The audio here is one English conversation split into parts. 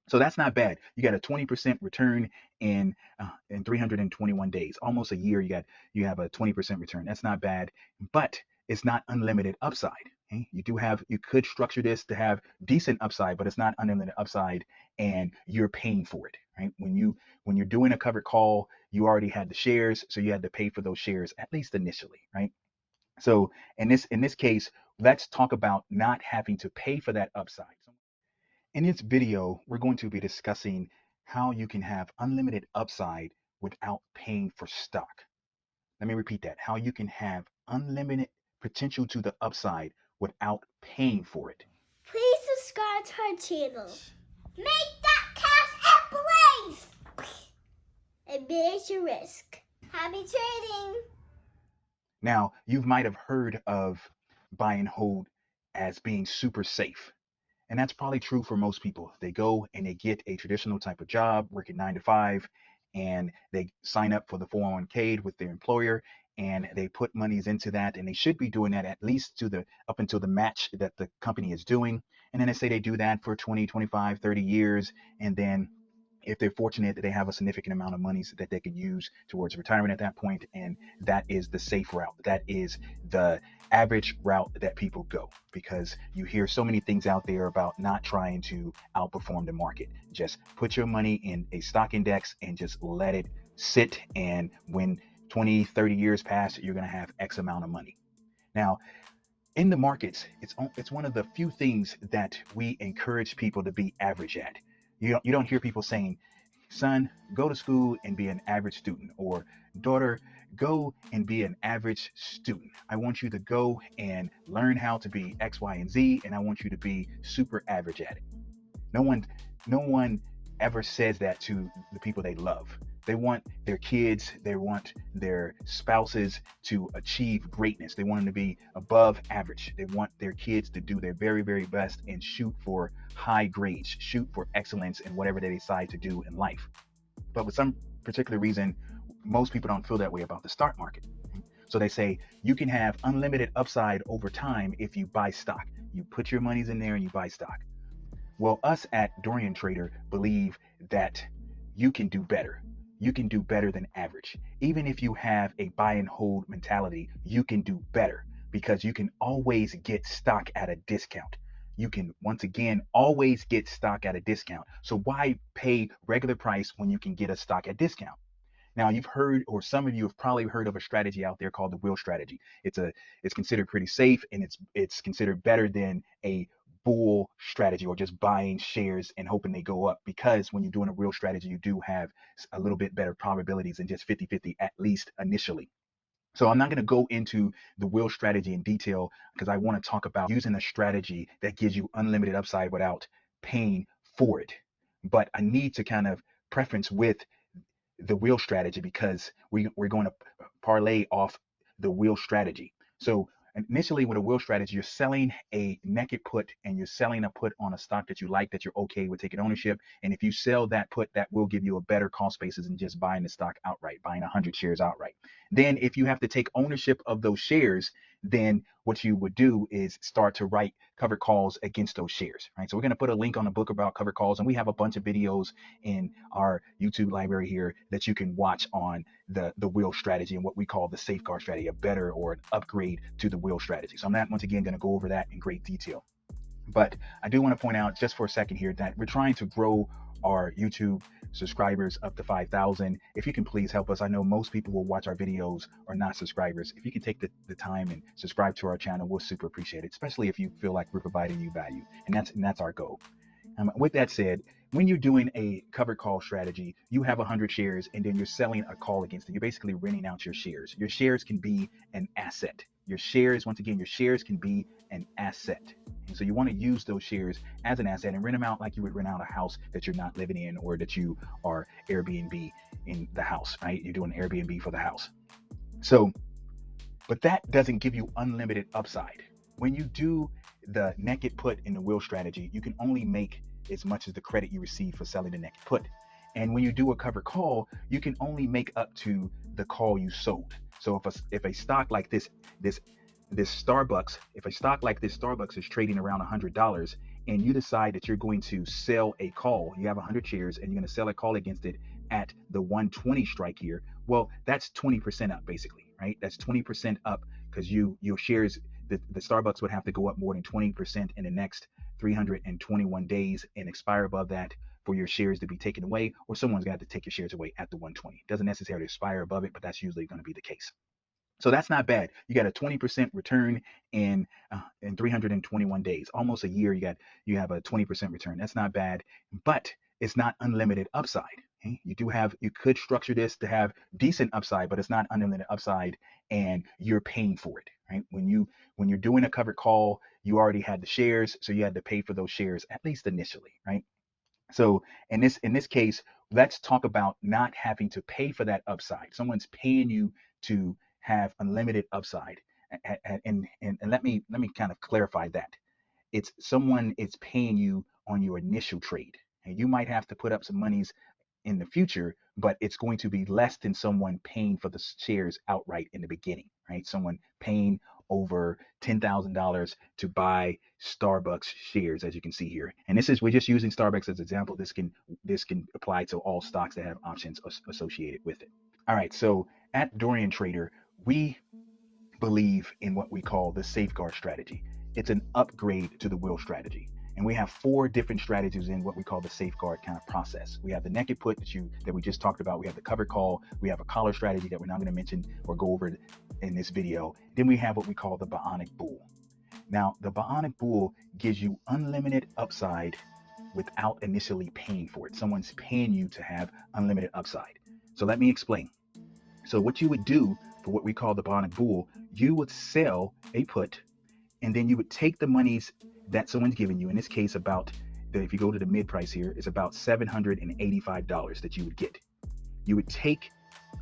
So that's not bad. You got a 20% return in 321 days, almost a year. You have a 20% return. That's not bad, but it's not unlimited upside. Okay? You could structure this to have decent upside, but it's not unlimited upside, and you're paying for it. Right? When you're doing a covered call, you already had the shares, so you had to pay for those shares at least initially, right? So in this case, let's talk about not having to pay for that upside. In this video, we're going to be discussing how you can have unlimited upside without paying for stock. Let me repeat that. How you can have unlimited potential to the upside without paying for it. Please subscribe to our channel. Make that cash a blaze! And manage your risk. Happy trading! Now, you might have heard of buy and hold as being super safe. And that's probably true for most people. They go and they get a traditional type of job, working 9 to 5, and they sign up for the 401k with their employer, and they put monies into that, and they should be doing that at least up until the match that the company is doing. And then they say they do that for 20, 25, 30 years, and then if they're fortunate that they have a significant amount of monies that they can use towards retirement at that point, and that is the safe route. That is the average route that people go, because you hear so many things out there about not trying to outperform the market. Just put your money in a stock index and just let it sit, and when 20, 30 years pass, you're going to have X amount of money. Now, in the markets, it's one of the few things that we encourage people to be average at. You don't hear people saying, son, go to school and be an average student, or daughter, go and be an average student. I want you to go and learn how to be X, Y, and Z, and I want you to be super average at it. No one ever says that to the people they love. They want their kids, they want their spouses to achieve greatness. They want them to be above average. They want their kids to do their very, very best and shoot for high grades, shoot for excellence in whatever they decide to do in life. But with some particular reason, most people don't feel that way about the stock market. So they say you can have unlimited upside over time if you buy stock. You put your monies in there and you buy stock. Well, us at Dorian Trader believe that you can do better. You can do better than average. Even if you have a buy and hold mentality, you can do better, because you can always get stock at a discount. You can, once again, always get stock at a discount. So why pay regular price when you can get a stock at discount? Now, you've heard, or some of you have probably heard of a strategy out there called the wheel strategy. It's considered pretty safe, and it's considered better than a bull strategy, or just buying shares and hoping they go up, because when you're doing a real strategy, you do have a little bit better probabilities than just 50-50, at least initially. So I'm not going to go into the wheel strategy in detail, because I want to talk about using a strategy that gives you unlimited upside without paying for it. But I need to kind of preference with the wheel strategy, because we're going to parlay off the wheel strategy. So initially, with a wheel strategy, you're selling a naked put, and you're selling a put on a stock that you like, that you're okay with taking ownership. And if you sell that put, that will give you a better cost basis than just buying the stock outright, buying 100 shares outright. Then if you have to take ownership of those shares, then what you would do is start to write covered calls against those shares, right? So we're going to put a link on the book about covered calls, and we have a bunch of videos in our YouTube library here that you can watch on the wheel strategy, and what we call the safeguard strategy, a better or an upgrade to the wheel strategy. So I'm not, once again, going to go over that in great detail. But I do want to point out just for a second here that we're trying to grow our YouTube subscribers up to 5,000. If you can please help us. I know most people will watch our videos are not subscribers. If you can take the time and subscribe to our channel, we'll super appreciate it, especially if you feel like we're providing you value. And that's our goal. With that said, when you're doing a covered call strategy, you have 100 shares, and then you're selling a call against it. You're basically renting out your shares. Your shares can be an asset. Your shares, once again, your shares can be an asset. And so you want to use those shares as an asset and rent them out like you would rent out a house that you're not living in, or that you are Airbnb in the house, right? You're doing Airbnb for the house. So, but that doesn't give you unlimited upside. When you do the naked put in the wheel strategy, you can only make as much as the credit you receive for selling the naked put. And when you do a covered call, you can only make up to the call you sold. So if a stock like this Starbucks, if a stock like this Starbucks is trading around $100, and you decide that you're going to sell a call, you have 100 shares and you're going to sell a call against it at the 120 strike here, well, that's 20% up basically, right? That's 20% up because your shares, the Starbucks would have to go up more than 20% in the next 321 days and expire above that for your shares to be taken away, or someone's got to take your shares away at the 120. It doesn't necessarily expire above it, but that's usually going to be the case. So that's not bad. You got a 20% return in 321 days, almost a year. You have a 20% return. That's not bad, but it's not unlimited upside. Okay? You could structure this to have decent upside, but it's not unlimited upside, and you're paying for it. Right? When you're doing a covered call, you already had the shares, so you had to pay for those shares at least initially, right? So in this case, let's talk about not having to pay for that upside. Someone's paying you to have unlimited upside. And let me kind of clarify that. It's someone is paying you on your initial trade. And you might have to put up some monies in the future, but it's going to be less than someone paying for the shares outright in the beginning, right? Someone paying over $10,000 to buy Starbucks shares, as you can see here. And we're just using Starbucks as an example. This can apply to all stocks that have options associated with it. All right, so at Dorian Trader, we believe in what we call the safeguard strategy. It's an upgrade to the will strategy. And we have four different strategies in what we call the safeguard kind of process. We have the naked put that we just talked about. We have the covered call. We have a collar strategy that we're not going to mention or go over in this video. Then we have what we call the bionic bull. Now, the bionic bull gives you unlimited upside without initially paying for it. Someone's paying you to have unlimited upside. So let me explain. So what you would do for what we call the bionic bull, you would sell a put, and then you would take the monies that someone's giving you. In this case, if you go to the mid price here, it's about $785 that you would get. You would take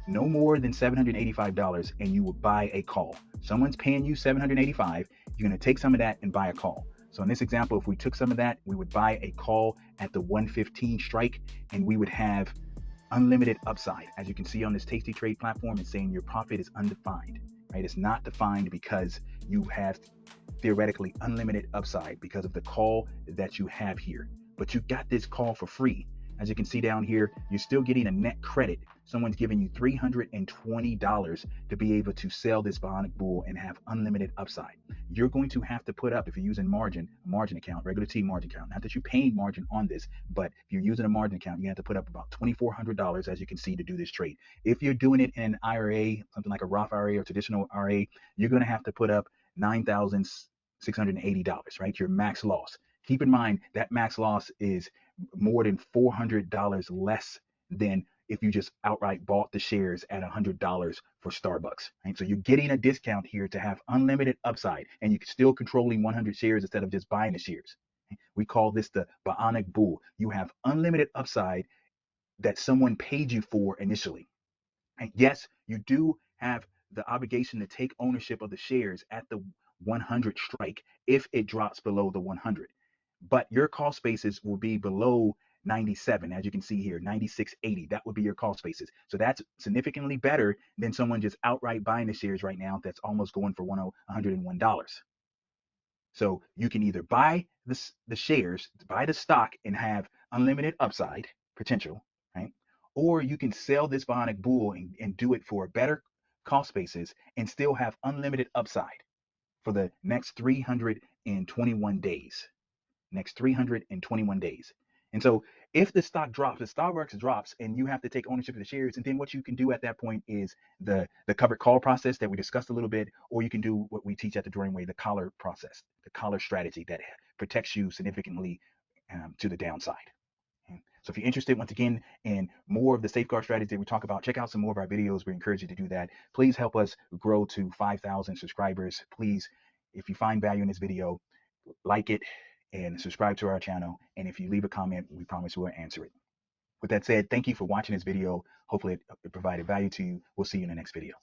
no more than $785 and you would buy a call. Someone's paying you $785. You're going to take some of that and buy a call. So in this example, if we took some of that, we would buy a call at the 115 strike, and we would have unlimited upside. As you can see on this TastyTrade platform, it's saying your profit is undefined, right? It's not defined because you have theoretically unlimited upside because of the call that you have here. But you got this call for free. As you can see down here, you're still getting a net credit. Someone's giving you $320 to be able to sell this bionic bull and have unlimited upside. You're going to have to put up, if you're using a margin account, regular T margin account, not that you're paying margin on this, but if you're using a margin account, you have to put up about $2,400, as you can see, to do this trade. If you're doing it in an IRA, something like a Roth IRA or traditional IRA, you're going to have to put up $9,680, right? Your max loss. Keep in mind that max loss is more than $400 less than if you just outright bought the shares at $100 for Starbucks. Right? So you're getting a discount here to have unlimited upside, and you're still controlling 100 shares instead of just buying the shares. We call this the bionic bull. You have unlimited upside that someone paid you for initially. And yes, you do have the obligation to take ownership of the shares at the 100 strike if it drops below the 100. But your cost basis will be below 97, as you can see here, 96.80. That would be your cost basis. So that's significantly better than someone just outright buying the shares right now that's almost going for $101. So you can either buy the shares, buy the stock, and have unlimited upside potential, right? Or you can sell this bionic bull and do it for a better cost basis and still have unlimited upside for the next 321 days. Next 321 days. And so if the stock drops, if Starbucks drops and you have to take ownership of the shares, and then what you can do at that point is the covered call process that we discussed a little bit, or you can do what we teach at the Dorian Way, the collar process, the collar strategy that protects you significantly to the downside. So if you're interested, once again, in more of the safeguard strategies that we talk about, check out some more of our videos. We encourage you to do that. Please help us grow to 5,000 subscribers. Please, if you find value in this video, like it and subscribe to our channel. And if you leave a comment, we promise we'll answer it. With that said, thank you for watching this video. Hopefully it provided value to you. We'll see you in the next video.